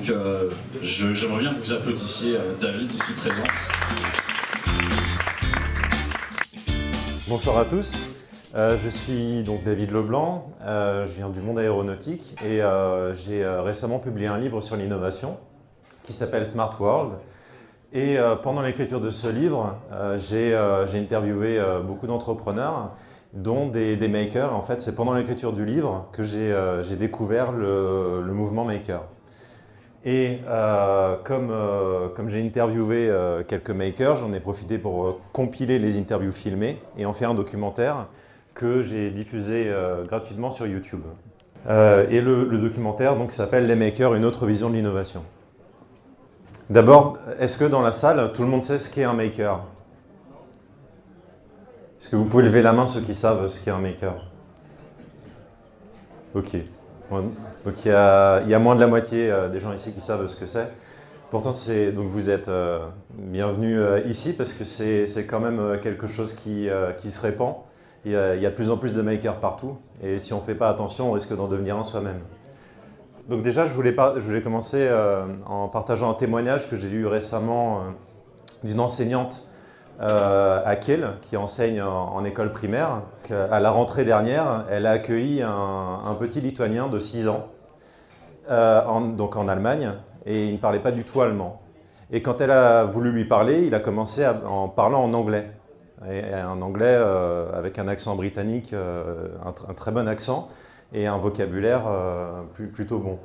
Donc j'aimerais bien que vous applaudissiez David ici présent. Bonsoir à tous, je suis donc David Leblanc, je viens du monde aéronautique et j'ai récemment publié un livre sur l'innovation qui s'appelle Smart World. Et pendant l'écriture de ce livre, j'ai interviewé beaucoup d'entrepreneurs, dont des makers. En fait, c'est pendant l'écriture du livre que j'ai découvert le mouvement maker. Et comme j'ai interviewé quelques makers, j'en ai profité pour compiler les interviews filmées et en faire un documentaire que j'ai diffusé gratuitement sur YouTube. Et le documentaire s'appelle « Les makers, une autre vision de l'innovation ». D'abord, est-ce que dans la salle, tout le monde sait ce qu'est un maker? Est-ce que vous pouvez lever la main ceux qui savent ce qu'est un maker? Ok. Donc il y a moins de la moitié des gens ici qui savent ce que c'est. Pourtant, donc vous êtes bienvenus ici parce que c'est quand même quelque chose qui se répand. Il y a de plus en plus de makers partout. Et si on ne fait pas attention, on risque d'en devenir un soi-même. Donc déjà, je voulais commencer en partageant un témoignage que j'ai lu récemment d'une enseignante à Kiel, qui enseigne en école primaire. À la rentrée dernière, elle a accueilli un petit Lituanien de 6 ans, donc en Allemagne, et il ne parlait pas du tout allemand. Et quand elle a voulu lui parler, il a commencé en parlant en anglais. Et un anglais avec un accent britannique, un très bon accent, et un vocabulaire plutôt bon.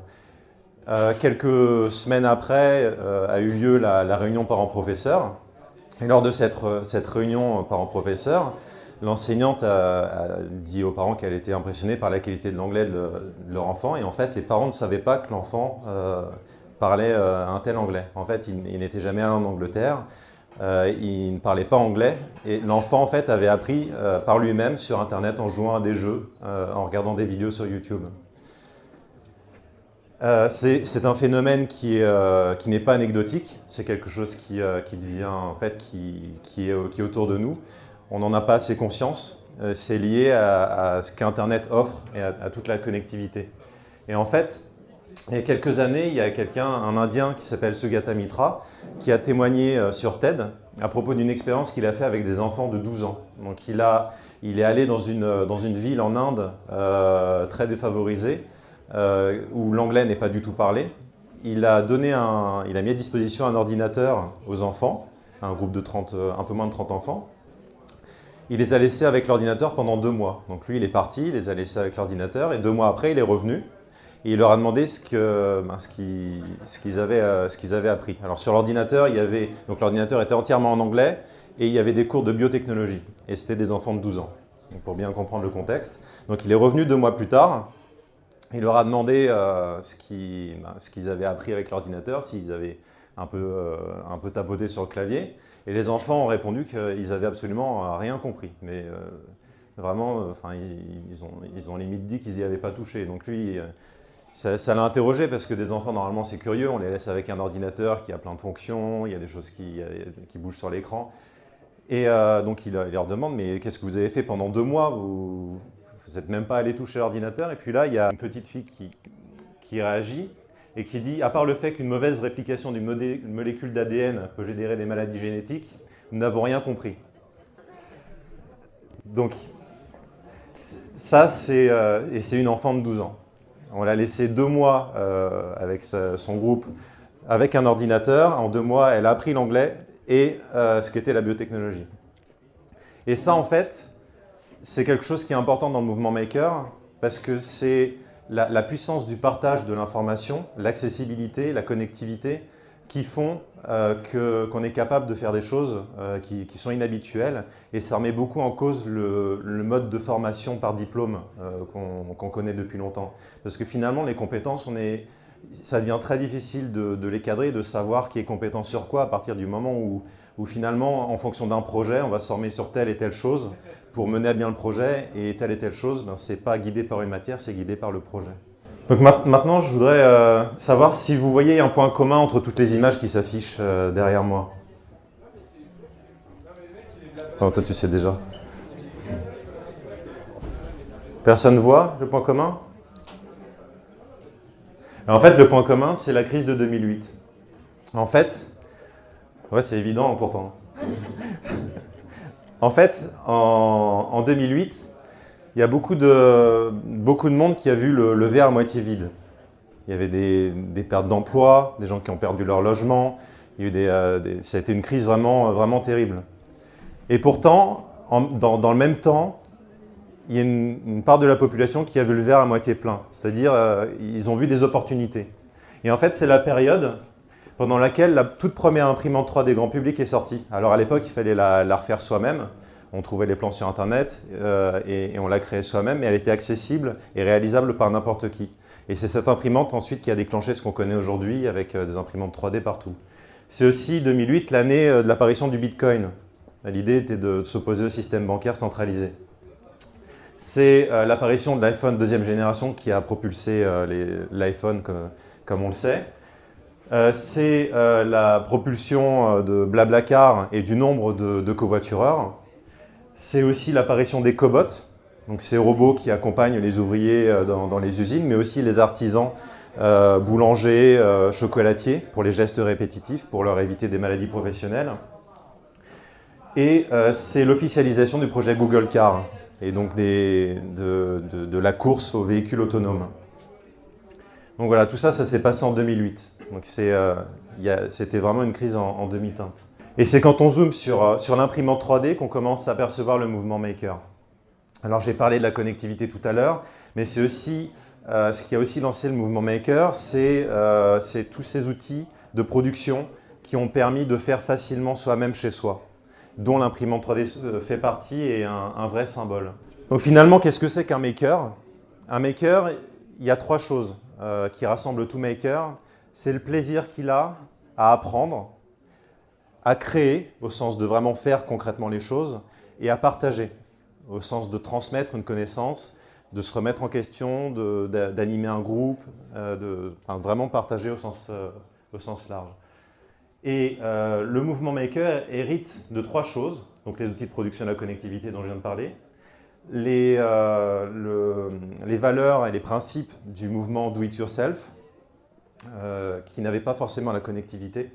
Quelques semaines après a eu lieu la réunion parents-professeurs. Et lors de cette réunion parents-professeurs, l'enseignante a dit aux parents qu'elle était impressionnée par la qualité de l'anglais de leur enfant. Et en fait, les parents ne savaient pas que l'enfant parlait un tel anglais. En fait, il n'était jamais allé en Angleterre. Il ne parlait pas anglais et l'enfant en fait avait appris par lui-même sur internet en jouant à des jeux, en regardant des vidéos sur YouTube. C'est un phénomène qui n'est pas anecdotique, c'est quelque chose qui devient en fait qui est autour de nous. On n'en a pas assez conscience, c'est lié à ce qu'Internet offre et à toute la connectivité. Et en fait, il y a quelques années, il y a un Indien qui s'appelle Sugata Mitra, qui a témoigné sur TED à propos d'une expérience qu'il a fait avec des enfants de 12 ans. Donc il est allé dans une ville en Inde très défavorisée, où l'anglais n'est pas du tout parlé. Il a mis à disposition un ordinateur aux enfants, un groupe de un peu moins de 30 enfants. Il les a laissés avec l'ordinateur pendant 2 mois. Donc lui, il est parti, il les a laissés avec l'ordinateur, et 2 mois après, il est revenu. Et il leur a demandé ce qu'ils avaient appris. Alors sur l'ordinateur, l'ordinateur était entièrement en anglais et il y avait des cours de biotechnologie. Et c'était des enfants de 12 ans, donc pour bien comprendre le contexte. Donc il est revenu 2 mois plus tard. Il leur a demandé ce qu'ils avaient appris avec l'ordinateur, s'ils avaient un peu tapoté sur le clavier. Et les enfants ont répondu qu'ils avaient absolument rien compris. Mais vraiment, ils ont limite dit qu'ils n'y avaient pas touché. Donc lui, ça l'a interrogé parce que des enfants, normalement, c'est curieux. On les laisse avec un ordinateur qui a plein de fonctions, il y a des choses qui bougent sur l'écran. Et donc, il leur demande, mais qu'est-ce que vous avez fait pendant 2 mois? Vous n'êtes même pas allé toucher l'ordinateur. Et puis là, il y a une petite fille qui réagit et qui dit, à part le fait qu'une mauvaise réplication d'une molécule d'ADN peut générer des maladies génétiques, nous n'avons rien compris. Donc, ça, c'est une enfant de 12 ans. On l'a laissé 2 mois avec son groupe, avec un ordinateur. En 2 mois, elle a appris l'anglais et ce qu'était la biotechnologie. Et ça, en fait, c'est quelque chose qui est important dans le mouvement Maker parce que c'est la puissance du partage de l'information, l'accessibilité, la connectivité qui font qu'on est capable de faire des choses qui sont inhabituelles. Et ça remet beaucoup en cause le mode de formation par diplôme qu'on connaît depuis longtemps. Parce que finalement, les compétences, ça devient très difficile de les cadrer, de savoir qui est compétent sur quoi à partir du moment où finalement, en fonction d'un projet, on va se former sur telle et telle chose pour mener à bien le projet. Et telle chose, ce n'est pas guidé par une matière, c'est guidé par le projet. Donc maintenant, je voudrais savoir si vous voyez un point commun entre toutes les images qui s'affichent derrière moi. Oh, toi, tu sais déjà. Personne ne voit le point commun? En fait, le point commun, c'est la crise de 2008. En fait, ouais, c'est évident pourtant. En fait, en 2008, il y a beaucoup de monde qui a vu le verre à moitié vide. Il y avait des pertes d'emploi, des gens qui ont perdu leur logement. Il y a eu ça a été une crise vraiment terrible. Et pourtant, dans le même temps, il y a une part de la population qui a vu le verre à moitié plein. C'est-à-dire, ils ont vu des opportunités. Et en fait, c'est la période pendant laquelle la toute première imprimante 3D grand public est sortie. Alors à l'époque, il fallait la refaire soi-même. On trouvait les plans sur Internet et on l'a créée soi-même, mais elle était accessible et réalisable par n'importe qui. Et c'est cette imprimante ensuite qui a déclenché ce qu'on connaît aujourd'hui avec des imprimantes 3D partout. C'est aussi 2008 l'année de l'apparition du Bitcoin. L'idée était de s'opposer au système bancaire centralisé. C'est l'apparition de l'iPhone deuxième génération qui a propulsé l'iPhone comme on le sait. C'est la propulsion de Blablacar et du nombre de covoitureurs. C'est aussi l'apparition des cobots, donc ces robots qui accompagnent les ouvriers dans les usines, mais aussi les artisans, boulangers, chocolatiers, pour les gestes répétitifs, pour leur éviter des maladies professionnelles. Et c'est l'officialisation du projet Google Car, et donc de la course aux véhicules autonomes. Donc voilà, tout ça, ça s'est passé en 2008. Donc c'était vraiment une crise en demi-teinte. Et c'est quand on zoome sur l'imprimante 3D qu'on commence à percevoir le mouvement maker. Alors j'ai parlé de la connectivité tout à l'heure, mais c'est aussi ce qui a aussi lancé le mouvement maker, c'est tous ces outils de production qui ont permis de faire facilement soi-même chez soi, dont l'imprimante 3D fait partie et est un vrai symbole. Donc finalement, qu'est-ce que c'est qu'un maker? Un maker, il y a trois choses qui rassemblent tout maker. C'est le plaisir qu'il a à apprendre, à créer, au sens de vraiment faire concrètement les choses, et à partager, au sens de transmettre une connaissance, de se remettre en question, d'animer un groupe, vraiment partager au sens large. Et le mouvement maker hérite de trois choses, donc les outils de production de la connectivité dont je viens de parler, les valeurs et les principes du mouvement do it yourself, qui n'avaient pas forcément la connectivité,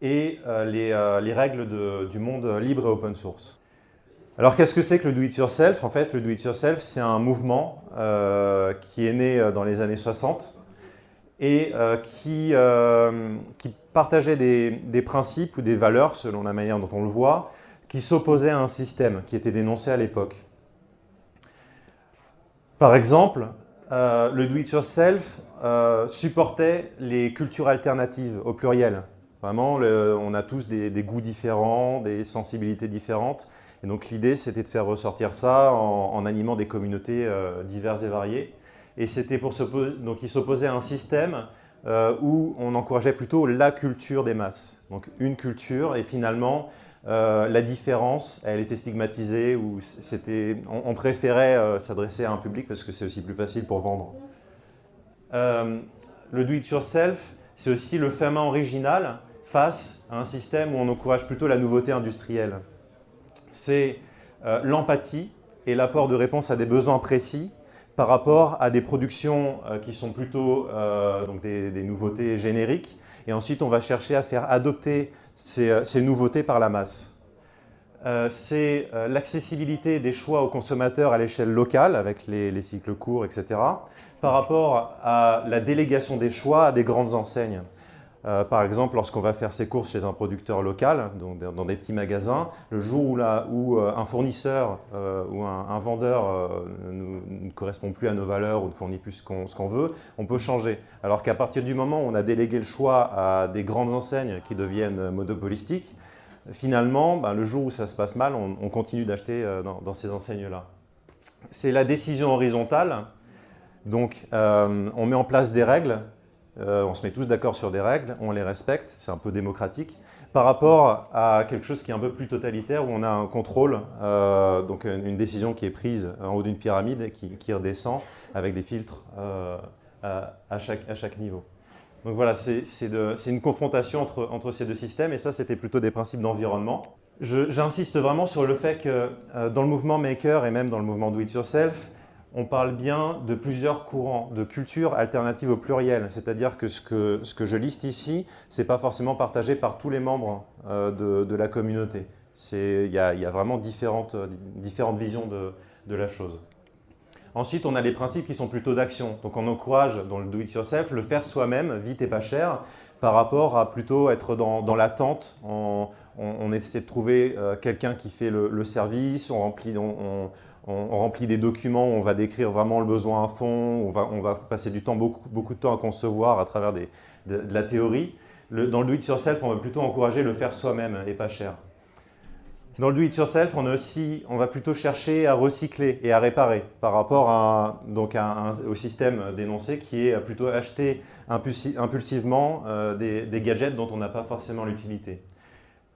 et les règles du monde libre et open source. Alors qu'est-ce que c'est que le do it yourself? En fait, le do it yourself, c'est un mouvement qui est né dans les années 60 et qui partageait des principes ou des valeurs, selon la manière dont on le voit, qui s'opposaient à un système qui était dénoncé à l'époque. Par exemple, le do it yourself supportait les cultures alternatives au pluriel. Vraiment, on a tous des goûts différents, des sensibilités différentes. Et donc l'idée, c'était de faire ressortir ça en animant des communautés diverses et variées. Et c'était donc il s'opposait à un système où on encourageait plutôt la culture des masses. Donc une culture, et finalement, la différence, elle était stigmatisée, ou on préférait s'adresser à un public parce que c'est aussi plus facile pour vendre. Le do it yourself, c'est aussi le fait main original face à un système où on encourage plutôt la nouveauté industrielle. C'est l'empathie et l'apport de réponse à des besoins précis par rapport à des productions qui sont plutôt donc des nouveautés génériques. Et ensuite, on va chercher à faire adopter ces nouveautés par la masse. C'est l'accessibilité des choix aux consommateurs à l'échelle locale, avec les cycles courts, etc., par rapport à la délégation des choix à des grandes enseignes. Par exemple, lorsqu'on va faire ses courses chez un producteur local, donc dans des petits magasins, le jour où un fournisseur ou un vendeur ne correspond plus à nos valeurs ou ne fournit plus ce qu'on veut, on peut changer. Alors qu'à partir du moment où on a délégué le choix à des grandes enseignes qui deviennent monopolistiques, finalement, le jour où ça se passe mal, on continue d'acheter dans ces enseignes-là. C'est la décision horizontale. Donc, on met en place des règles. On se met tous d'accord sur des règles, on les respecte, c'est un peu démocratique, par rapport à quelque chose qui est un peu plus totalitaire, où on a un contrôle, donc une décision qui est prise en haut d'une pyramide et qui redescend avec des filtres à chaque niveau. Donc voilà, c'est une confrontation entre ces deux systèmes, et ça, c'était plutôt des principes d'environnement. J'insiste vraiment sur le fait que dans le mouvement Maker et même dans le mouvement Do It Yourself, on parle bien de plusieurs courants, de cultures alternatives au pluriel. C'est-à-dire que ce que je liste ici, ce n'est pas forcément partagé par tous les membres de la communauté. Il y a vraiment différentes visions de la chose. Ensuite, on a les principes qui sont plutôt d'action. Donc on encourage dans le do-it-yourself le faire soi-même, vite et pas cher, par rapport à plutôt être dans l'attente. On essaie de trouver quelqu'un qui fait le service, on remplit des documents, on va décrire vraiment le besoin à fond, on va passer du temps, beaucoup de temps à concevoir à travers de la théorie. Dans le do-it-yourself, on va plutôt encourager le faire soi-même et pas cher. Dans le do-it-yourself, on va plutôt chercher à recycler et à réparer par rapport au système d'énoncé qui est plutôt acheter impulsivement des gadgets dont on n'a pas forcément l'utilité.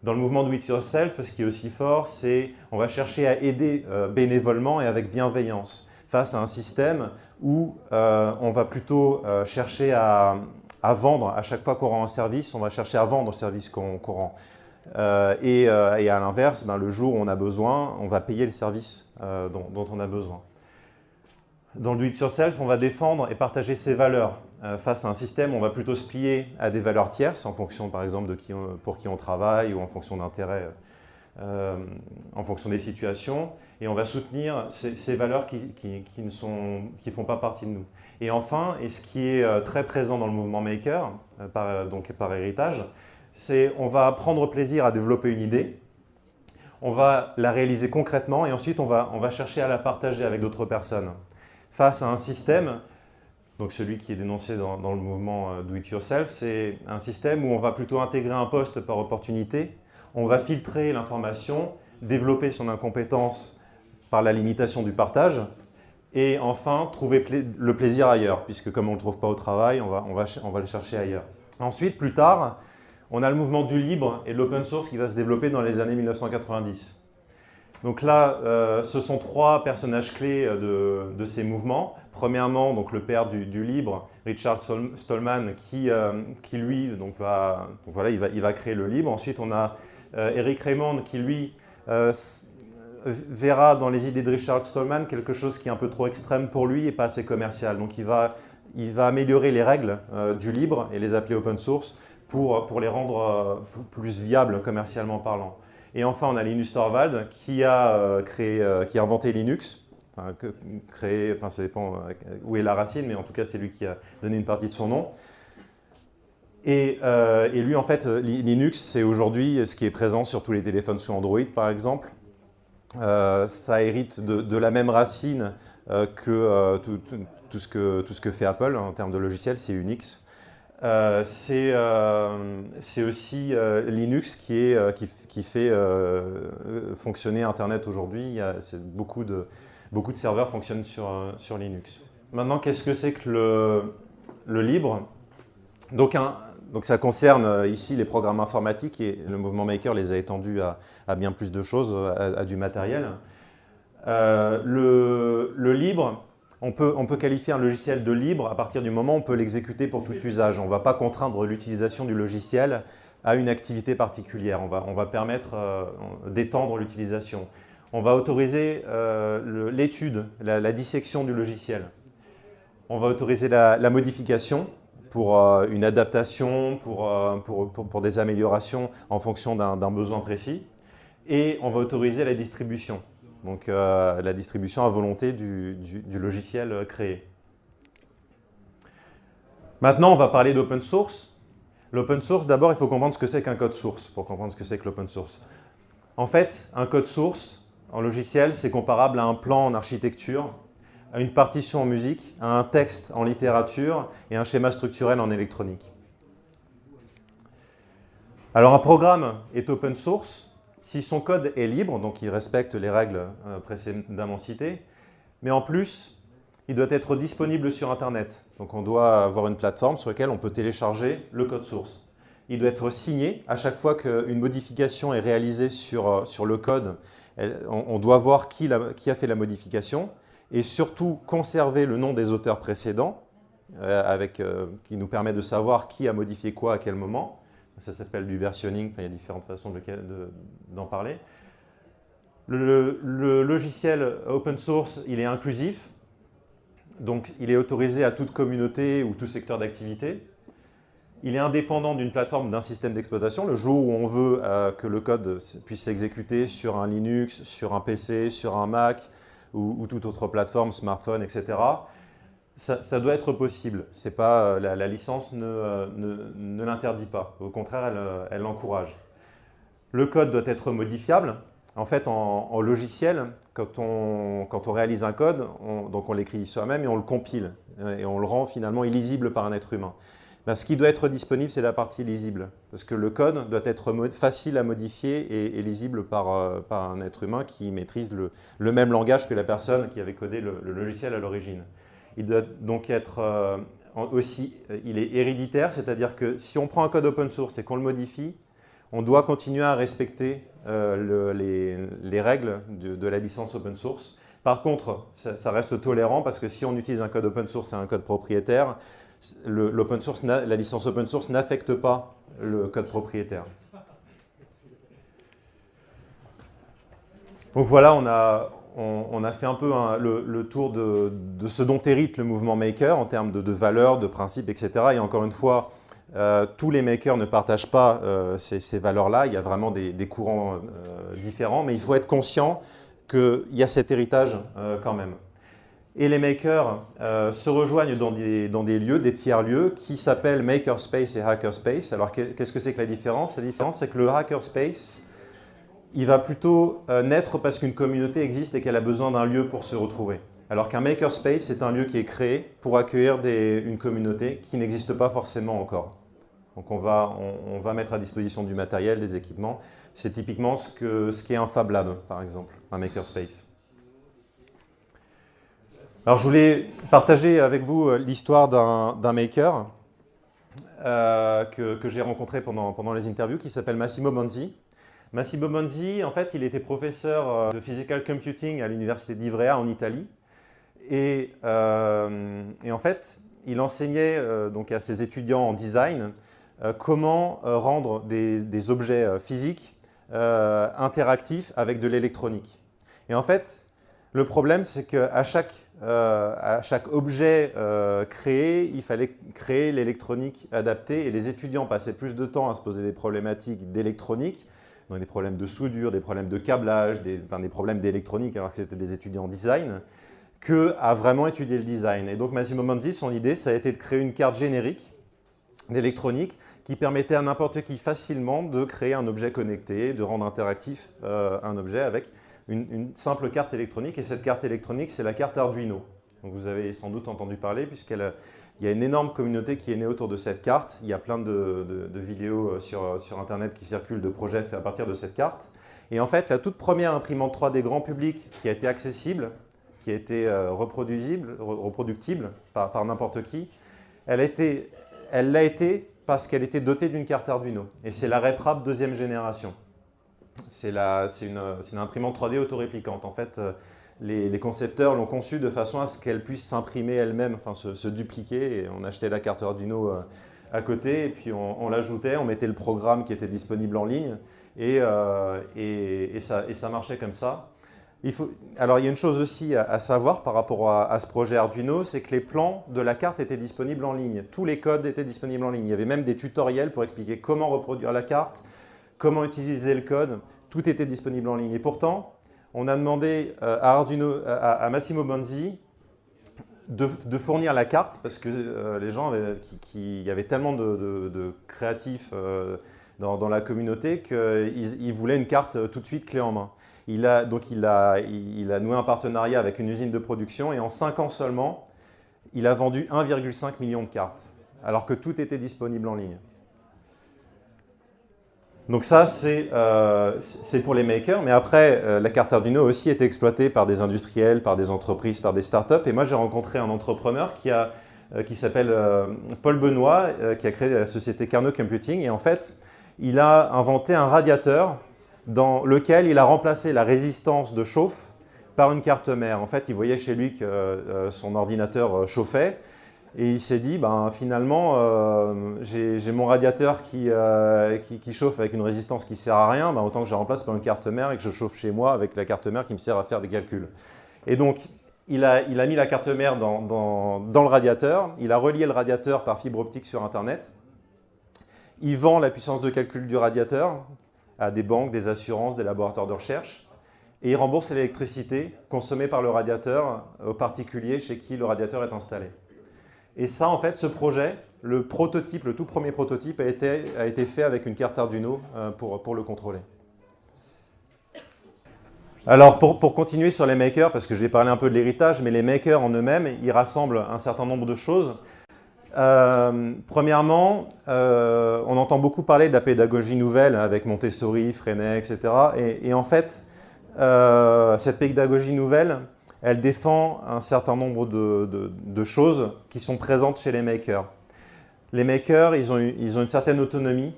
Dans le mouvement do-it-yourself, ce qui est aussi fort, c'est qu'on va chercher à aider bénévolement et avec bienveillance face à un système où on va plutôt chercher à vendre. À chaque fois qu'on rend un service, on va chercher à vendre le service qu'on rend. Et à l'inverse, le jour où on a besoin, on va payer le service dont on a besoin. Dans le do-it-yourself, on va défendre et partager ses valeurs. Face à un système, on va plutôt se plier à des valeurs tierces en fonction, par exemple, pour qui on travaille ou en fonction d'intérêts, en fonction des situations. Et on va soutenir ces valeurs qui ne font pas partie de nous. Et enfin, et ce qui est très présent dans le mouvement Maker, par héritage, c'est on va prendre plaisir à développer une idée, on va la réaliser concrètement et ensuite on va chercher à la partager avec d'autres personnes. Face à un système, donc celui qui est dénoncé dans le mouvement Do It Yourself, c'est un système où on va plutôt intégrer un poste par opportunité, on va filtrer l'information, développer son incompétence par la limitation du partage et enfin trouver le plaisir ailleurs, puisque comme on ne le trouve pas au travail, on va le chercher ailleurs. Ensuite, plus tard, on a le mouvement du libre et de l'open source qui va se développer dans les années 1990. Donc là, ce sont trois personnages clés de ces mouvements. Premièrement, donc le père du libre, Richard Stallman, qui lui il va créer le libre. Ensuite, on a Eric Raymond qui lui verra dans les idées de Richard Stallman quelque chose qui est un peu trop extrême pour lui et pas assez commercial. Donc il va améliorer les règles du libre et les appeler open source pour les rendre plus viables commercialement parlant. Et enfin, on a Linus Torvald qui a inventé Linux. Ça dépend où est la racine, mais en tout cas, c'est lui qui a donné une partie de son nom. Et lui, en fait, Linux, c'est aujourd'hui ce qui est présent sur tous les téléphones sous Android, par exemple. Ça hérite de la même racine que tout ce que fait Apple en termes de logiciel, c'est Unix. C'est aussi Linux qui fait fonctionner Internet aujourd'hui. Beaucoup de serveurs fonctionnent sur Linux. Maintenant, qu'est-ce que c'est que le libre? Donc ça concerne ici les programmes informatiques et le mouvement Maker les a étendus à bien plus de choses, à du matériel. Le libre, on peut qualifier un logiciel de libre à partir du moment où on peut l'exécuter pour tout usage. On ne va pas contraindre l'utilisation du logiciel à une activité particulière. On va permettre d'étendre l'utilisation. On va autoriser l'étude, la dissection du logiciel. On va autoriser la modification pour une adaptation, pour des améliorations en fonction d'un besoin précis. Et on va autoriser la distribution. Donc la distribution à volonté du logiciel créé. Maintenant, on va parler d'open source. L'open source, d'abord, il faut comprendre ce que c'est qu'un code source pour comprendre ce que c'est que l'open source. En fait, un code source en logiciel, c'est comparable à un plan en architecture, à une partition en musique, à un texte en littérature et un schéma structurel en électronique. Alors un programme est open source si son code est libre, donc il respecte les règles précédemment citées, mais en plus, il doit être disponible sur Internet. Donc on doit avoir une plateforme sur laquelle on peut télécharger le code source. Il doit être signé à chaque fois qu'une modification est réalisée sur le code. On doit voir qui a fait la modification et surtout conserver le nom des auteurs précédents qui nous permet de savoir qui a modifié quoi à quel moment. Ça s'appelle du versionning, il y a différentes façons d'en parler. Le logiciel open source, il est inclusif, Donc, il est autorisé à toute communauté ou tout secteur d'activité. Il est indépendant d'une plateforme, d'un système d'exploitation. Le jour où on veut que le code puisse s'exécuter sur un Linux, sur un PC, sur un Mac ou toute autre plateforme, smartphone, etc., ça doit être possible. C'est pas, la licence ne l'interdit pas. Au contraire, elle l'encourage. Le code doit être modifiable. En fait, en logiciel, quand on réalise un code, donc on l'écrit soi-même et on le compile. Et on le rend finalement illisible par un être humain. Ben, ce qui doit être disponible, c'est la partie lisible. Parce que le code doit être facile à modifier et lisible par un être humain qui maîtrise le même langage que la personne qui avait codé le logiciel à l'origine. Il doit donc être aussi, il est héréditaire, c'est-à-dire que si on prend un code open source et qu'on le modifie, on doit continuer à respecter les règles de la licence open source. Par contre, ça reste tolérant parce que si on utilise un code open source et un code propriétaire, la licence open source n'affecte pas le code propriétaire. Donc voilà, on a fait un peu le tour de ce dont hérite le mouvement maker en termes de valeurs, de principes, etc. Et encore une fois, tous les makers ne partagent pas ces valeurs-là. Il y a vraiment des courants différents, mais il faut être conscient qu'il y a cet héritage quand même. Et les makers se rejoignent dans des lieux, des tiers-lieux, qui s'appellent makerspace et hackerspace. Alors qu'est-ce que c'est que la différence? La différence, c'est que le hackerspace, il va plutôt naître parce qu'une communauté existe et qu'elle a besoin d'un lieu pour se retrouver. Alors qu'un makerspace, c'est un lieu qui est créé pour accueillir une communauté qui n'existe pas forcément encore. Donc on va mettre à disposition du matériel, des équipements. C'est typiquement ce qu'est un Fab Lab, par exemple, un makerspace. Alors je voulais partager avec vous l'histoire d'un maker que j'ai rencontré pendant les interviews, qui s'appelle Massimo Bonzi. Massimo Bonzi, en fait, il était professeur de physical computing à l'université d'Ivrea en Italie. Et en fait, il enseignait donc à ses étudiants en design comment rendre des objets physiques interactifs avec de l'électronique. Et en fait, le problème, c'est qu'à chaque objet créé, il fallait créer l'électronique adaptée et les étudiants passaient plus de temps à se poser des problématiques d'électronique, donc des problèmes de soudure, des problèmes de câblage, des problèmes d'électronique alors que c'était des étudiants en design, qu'à vraiment étudier le design. Et donc Massimo Bonzi, son idée, ça a été de créer une carte générique d'électronique qui permettait à n'importe qui facilement de créer un objet connecté, de rendre interactif un objet avec une simple carte électronique. Et cette carte électronique, c'est la carte Arduino. Donc vous avez sans doute entendu parler puisqu'il y a une énorme communauté qui est née autour de cette carte. Il y a plein de vidéos sur Internet qui circulent de projets faits à partir de cette carte. Et en fait, la toute première imprimante 3D grand public qui a été accessible, qui a été reproductible par n'importe qui, elle l'a été parce qu'elle était dotée d'une carte Arduino. Et c'est la RepRap deuxième génération. C'est une imprimante 3D autoréplicante. En fait, les concepteurs l'ont conçue de façon à ce qu'elle puisse s'imprimer elle-même, enfin se dupliquer. Et on achetait la carte Arduino à côté, et puis on l'ajoutait, on mettait le programme qui était disponible en ligne, et ça marchait comme ça. Alors il y a une chose aussi à savoir par rapport à ce projet Arduino, c'est que les plans de la carte étaient disponibles en ligne. Tous les codes étaient disponibles en ligne. Il y avait même des tutoriels pour expliquer comment reproduire la carte, comment utiliser le code. Tout était disponible en ligne. Et pourtant, on a demandé à Massimo Bonzi de fournir la carte parce que les gens il y avait tellement de créatifs dans la communauté qu'ils voulaient une carte tout de suite clé en main. Il a noué un partenariat avec une usine de production et en 5 ans seulement, il a vendu 1,5 million de cartes, alors que tout était disponible en ligne. Donc ça, c'est pour les makers, mais après, la carte Arduino aussi est exploitée par des industriels, par des entreprises, par des startups. Et moi, j'ai rencontré un entrepreneur qui s'appelle Paul Benoît, qui a créé la société Carnot Computing. Et en fait, il a inventé un radiateur dans lequel il a remplacé la résistance de chauffe par une carte mère. En fait, il voyait chez lui que son ordinateur chauffait et il s'est dit, finalement, j'ai mon radiateur qui chauffe avec une résistance qui ne sert à rien, autant que je la remplace par une carte mère et que je chauffe chez moi avec la carte mère qui me sert à faire des calculs. Et donc, il a mis la carte mère dans le radiateur, il a relié le radiateur par fibre optique sur Internet, il vend la puissance de calcul du radiateur à des banques, des assurances, des laboratoires de recherche, et il rembourse l'électricité consommée par le radiateur aux particuliers chez qui le radiateur est installé. Et ça, en fait, ce projet, le prototype, le tout premier prototype a été fait avec une carte Arduino pour le contrôler. Alors, pour continuer sur les makers, parce que je vais parler un peu de l'héritage, mais les makers en eux-mêmes, ils rassemblent un certain nombre de choses. Premièrement, on entend beaucoup parler de la pédagogie nouvelle avec Montessori, Freinet, etc. Et en fait, cette pédagogie nouvelle, elle défend un certain nombre de choses qui sont présentes chez les makers. Les makers, ils ont une certaine autonomie,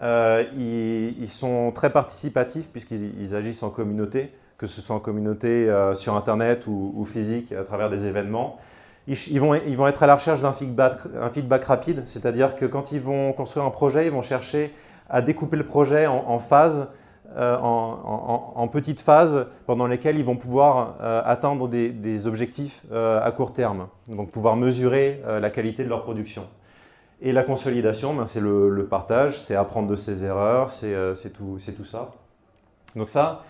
ils sont très participatifs puisqu'ils agissent en communauté, que ce soit en communauté sur Internet ou physique à travers des événements. Ils vont être à la recherche d'un feedback rapide, c'est-à-dire que quand ils vont construire un projet, ils vont chercher à découper le projet en phases, en petites phases pendant lesquelles ils vont pouvoir atteindre des objectifs à court terme, donc pouvoir mesurer la qualité de leur production. Et la consolidation, ben, c'est le partage, c'est apprendre de ses erreurs, c'est tout ça. Donc ça,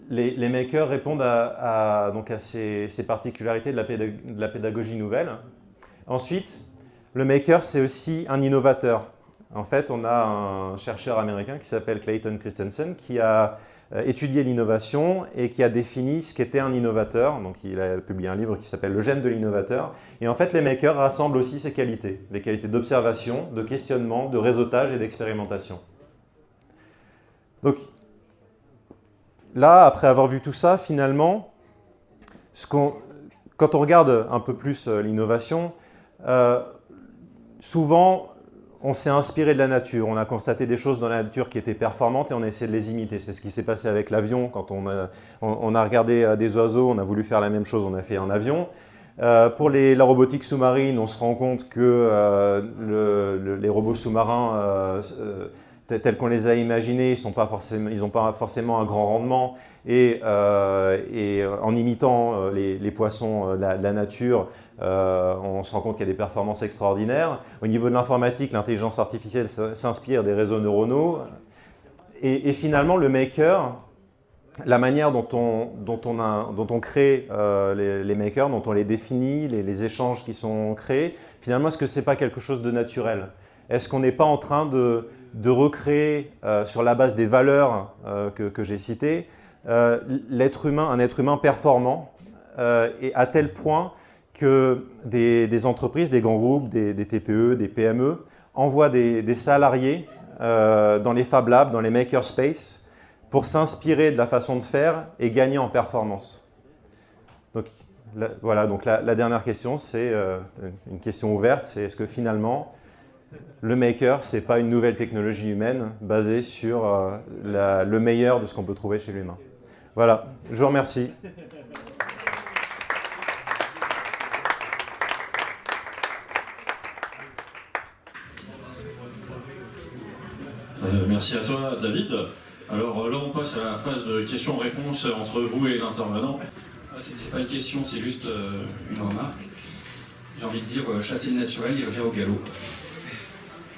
les makers répondent donc à ces particularités de la pédagogie nouvelle. Ensuite, le maker, c'est aussi un innovateur. En fait, on a un chercheur américain qui s'appelle Clayton Christensen qui a étudié l'innovation et qui a défini ce qu'était un innovateur. Donc, il a publié un livre qui s'appelle Le gène de l'innovateur. Et en fait, les makers rassemblent aussi ces qualités, les qualités d'observation, de questionnement, de réseautage et d'expérimentation. Donc, là, après avoir vu tout ça, finalement, quand on regarde un peu plus l'innovation, souvent, on s'est inspiré de la nature. On a constaté des choses dans la nature qui étaient performantes et on a essayé de les imiter. C'est ce qui s'est passé avec l'avion. Quand on a regardé des oiseaux, on a voulu faire la même chose, on a fait un avion. Pour la robotique sous-marine, on se rend compte que les robots sous-marins tels qu'on les a imaginés, ils n'ont pas forcément un grand rendement. Et en imitant les poissons de la nature, on se rend compte qu'il y a des performances extraordinaires. Au niveau de l'informatique, l'intelligence artificielle s'inspire des réseaux neuronaux. Et finalement, le maker, la manière dont on crée les makers, dont on les définit, les échanges qui sont créés, finalement, est-ce que ce n'est pas quelque chose de naturel? Est-ce qu'on n'est pas en train de recréer, sur la base des valeurs que j'ai citées, un être humain performant, et à tel point que des entreprises, des grands groupes, des TPE, des PME envoient des salariés dans les Fab Labs, dans les makerspaces, pour s'inspirer de la façon de faire et gagner en performance. Donc, voilà, donc la dernière question, c'est une question ouverte, c'est est-ce que finalement, le maker, ce n'est pas une nouvelle technologie humaine basée sur le meilleur de ce qu'on peut trouver chez l'humain. Voilà, je vous remercie. Merci à toi, David. Alors là, on passe à la phase de questions-réponses entre vous et l'intervenant. C'est pas une question, c'est juste une remarque. J'ai envie de dire, chasser le naturel, il revient au galop.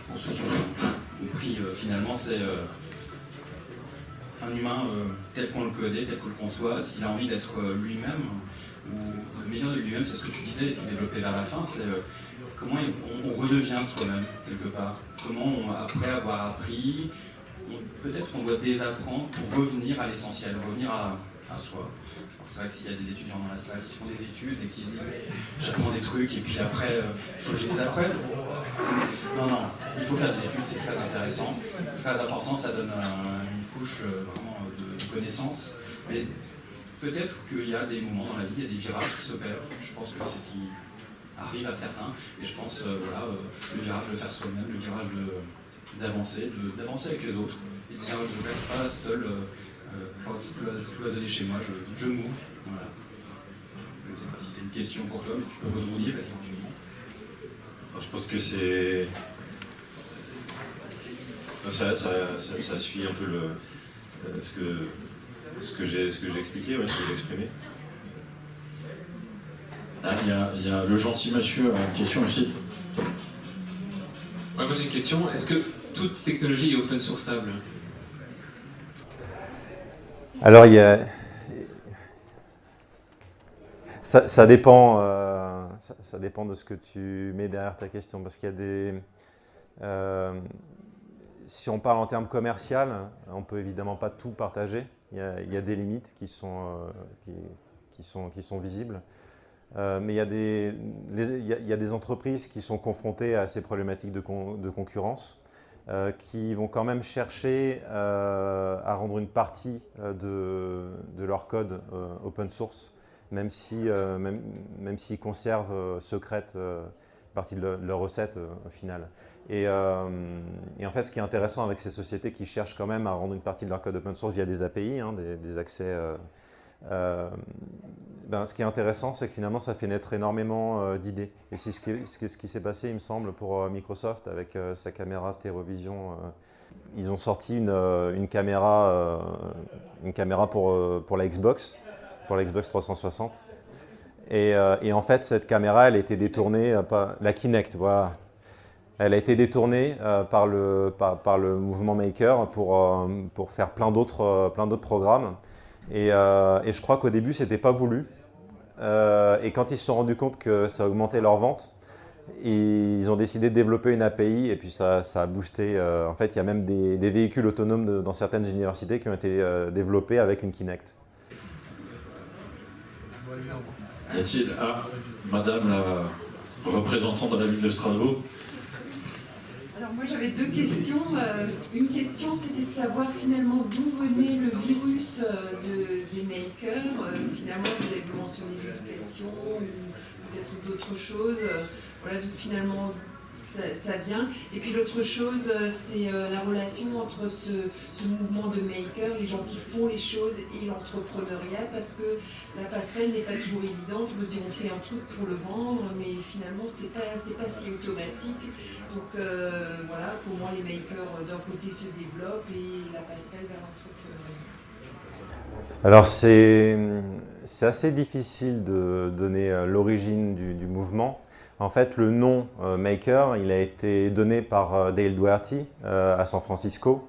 Pour ceux qui ont compris, finalement, c'est un humain tel qu'on le connaît, tel qu'on le conçoit, s'il a envie d'être lui-même, ou le meilleur de lui-même, c'est ce que tu disais, tu développais vers la fin, c'est comment on redevient soi-même, quelque part. Comment, après avoir appris, peut-être qu'on doit désapprendre pour revenir à l'essentiel, revenir à soi. C'est vrai que s'il y a des étudiants dans la salle qui font des études et qui se disent mais j'apprends des trucs et puis après il faut que je les apprenne. Non, il faut faire des études, c'est très intéressant, très important, ça donne une couche vraiment de connaissances. Mais peut-être qu'il y a des moments dans la vie, il y a des virages qui s'opèrent. Je pense que c'est ce qui arrive à certains. Et je pense le virage de faire soi-même, le virage d'avancer avec les autres. Et de dire je ne reste pas seul. Cloisonné chez moi, je m'ouvre. Voilà. Je ne sais pas si c'est une question pour toi, mais tu peux rebondir éventuellement. Je pense que c'est... Ça suit un peu ce que j'ai expliqué, ce que j'ai exprimé. Il y a le gentil monsieur a une question aussi. Ouais, moi j'ai une question, est-ce que toute technologie est open sourçable? Alors, ça dépend, ça dépend de ce que tu mets derrière ta question, parce qu'il y a des... si on parle en termes commercial, on peut évidemment pas tout partager. Il y a des limites qui sont visibles. Mais il y a des entreprises qui sont confrontées à ces problématiques de concurrence, qui vont quand même chercher à rendre une partie de leur code open source, même s'ils conservent secrète une partie de leur recette au final. Et en fait, ce qui est intéressant avec ces sociétés qui cherchent quand même à rendre une partie de leur code open source via des API, hein, des accès, ce qui est intéressant, c'est que finalement, ça fait naître énormément d'idées. Et c'est ce qui s'est passé, il me semble, pour Microsoft avec sa caméra Stereovision. Ils ont sorti une caméra pour la Xbox 360. Et en fait, cette caméra, elle a été détournée, la Kinect, voilà. Elle a été détournée par le mouvement Maker pour faire plein d'autres programmes. Et je crois qu'au début, ce n'était pas voulu. Et quand ils se sont rendus compte que ça augmentait leurs ventes, ils ont décidé de développer une API et puis ça a boosté. En fait, il y a même des véhicules autonomes dans certaines universités qui ont été développés avec une Kinect. Y a-t-il Madame la représentante de la ville de Strasbourg? Alors moi j'avais deux questions. Une question c'était de savoir finalement d'où venait le virus des makers. Finalement vous avez mentionné l'éducation ou peut-être d'autres choses. Voilà d'où finalement ça vient. Et puis l'autre chose c'est la relation entre ce mouvement de makers, les gens qui font les choses et l'entrepreneuriat, parce que la passerelle n'est pas toujours évidente. On se dit on fait un truc pour le vendre, mais finalement c'est pas si automatique. Donc voilà, comment les makers d'un côté se développent et la passerelle vers l'entrepreneuriat. Alors c'est assez difficile de donner l'origine du mouvement. En fait, le nom Maker, il a été donné par Dale Doherty à San Francisco,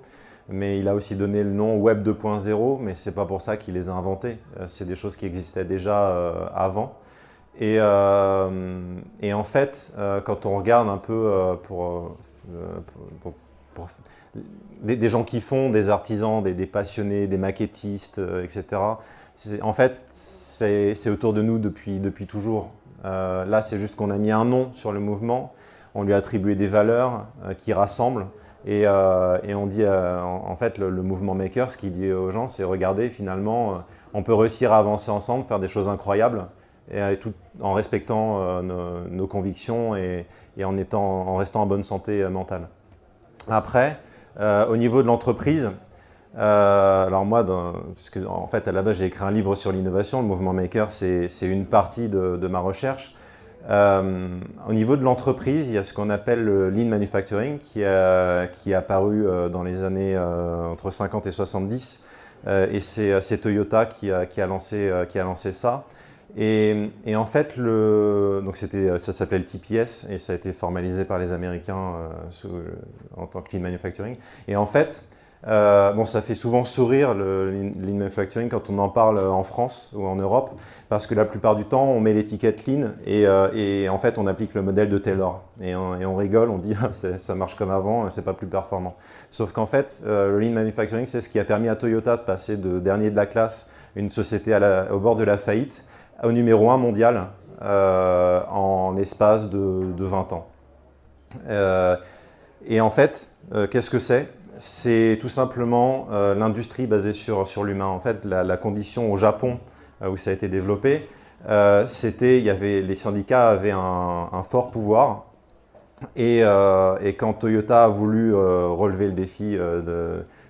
mais il a aussi donné le nom Web 2.0, mais c'est pas pour ça qu'il les a inventés. C'est des choses qui existaient déjà avant. Et en fait, quand on regarde un peu des gens qui font, des artisans, des passionnés, des maquettistes, etc., en fait, c'est autour de nous depuis toujours. Là, c'est juste qu'on a mis un nom sur le mouvement, on lui a attribué des valeurs qui rassemblent et on dit, en fait, le mouvement Maker, ce qu'il dit aux gens, c'est regardez, finalement, on peut réussir à avancer ensemble, faire des choses incroyables, et tout en respectant nos convictions et en restant en bonne santé mentale. Après, au niveau de l'entreprise, alors moi, parce que en fait à la base j'ai écrit un livre sur l'innovation, le mouvement Maker c'est une partie de ma recherche. Au niveau de l'entreprise, il y a ce qu'on appelle le Lean Manufacturing qui est apparu dans les années entre 50 et 70 et c'est Toyota qui a lancé ça. Et en fait, donc ça s'appelait le TPS et ça a été formalisé par les Américains en tant que Lean Manufacturing. Et en fait, ça fait souvent sourire le Lean Manufacturing quand on en parle en France ou en Europe, parce que la plupart du temps, on met l'étiquette Lean et en fait, on applique le modèle de Taylor. Et on rigole, on dit ça marche comme avant, c'est pas plus performant. Sauf qu'en fait, le Lean Manufacturing, c'est ce qui a permis à Toyota de passer de dernier de la classe, une société au bord de la faillite, au numéro 1 mondial en l'espace de 20 ans. Et en fait, qu'est-ce que c'est ? C'est tout simplement l'industrie basée sur l'humain. En fait, la condition au Japon où ça a été développé, les syndicats avaient un fort pouvoir. Et quand Toyota a voulu relever le défi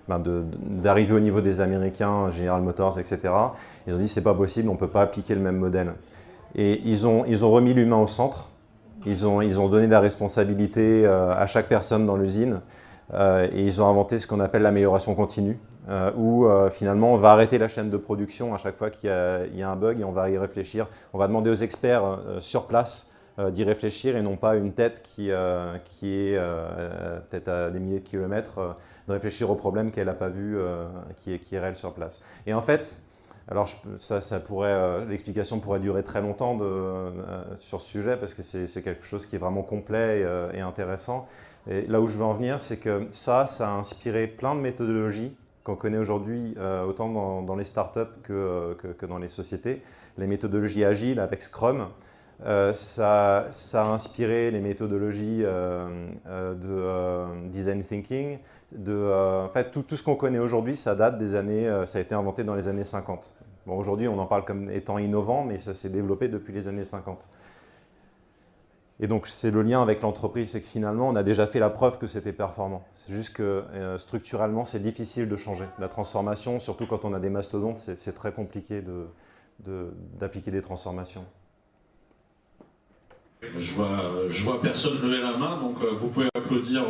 d'arriver au niveau des Américains, General Motors, etc., ils ont dit c'est pas possible, on ne peut pas appliquer le même modèle. Et ils ont remis l'humain au centre, ils ont donné la responsabilité à chaque personne dans l'usine Et ils ont inventé ce qu'on appelle l'amélioration continue, où finalement on va arrêter la chaîne de production à chaque fois qu'il y a un bug et on va y réfléchir. On va demander aux experts sur place d'y réfléchir et non pas une tête qui est peut-être à des milliers de kilomètres, de réfléchir au problème qu'elle n'a pas vu, qui est réel sur place. Et en fait, alors l'explication pourrait durer très longtemps sur ce sujet parce que c'est quelque chose qui est vraiment complet et intéressant. Et là où je veux en venir, c'est que ça a inspiré plein de méthodologies qu'on connaît aujourd'hui, autant dans les startups que dans les sociétés. Les méthodologies agiles avec Scrum, ça a inspiré les méthodologies de design thinking. En fait, tout ce qu'on connaît aujourd'hui, ça date des années, ça a été inventé dans les années 50. Bon, aujourd'hui, on en parle comme étant innovant, mais ça s'est développé depuis les années 50. Et donc, c'est le lien avec l'entreprise, c'est que finalement, on a déjà fait la preuve que c'était performant. C'est juste que structurellement, c'est difficile de changer. La transformation, surtout quand on a des mastodontes, c'est très compliqué d'appliquer des transformations. Je vois personne lever la main, donc vous pouvez applaudir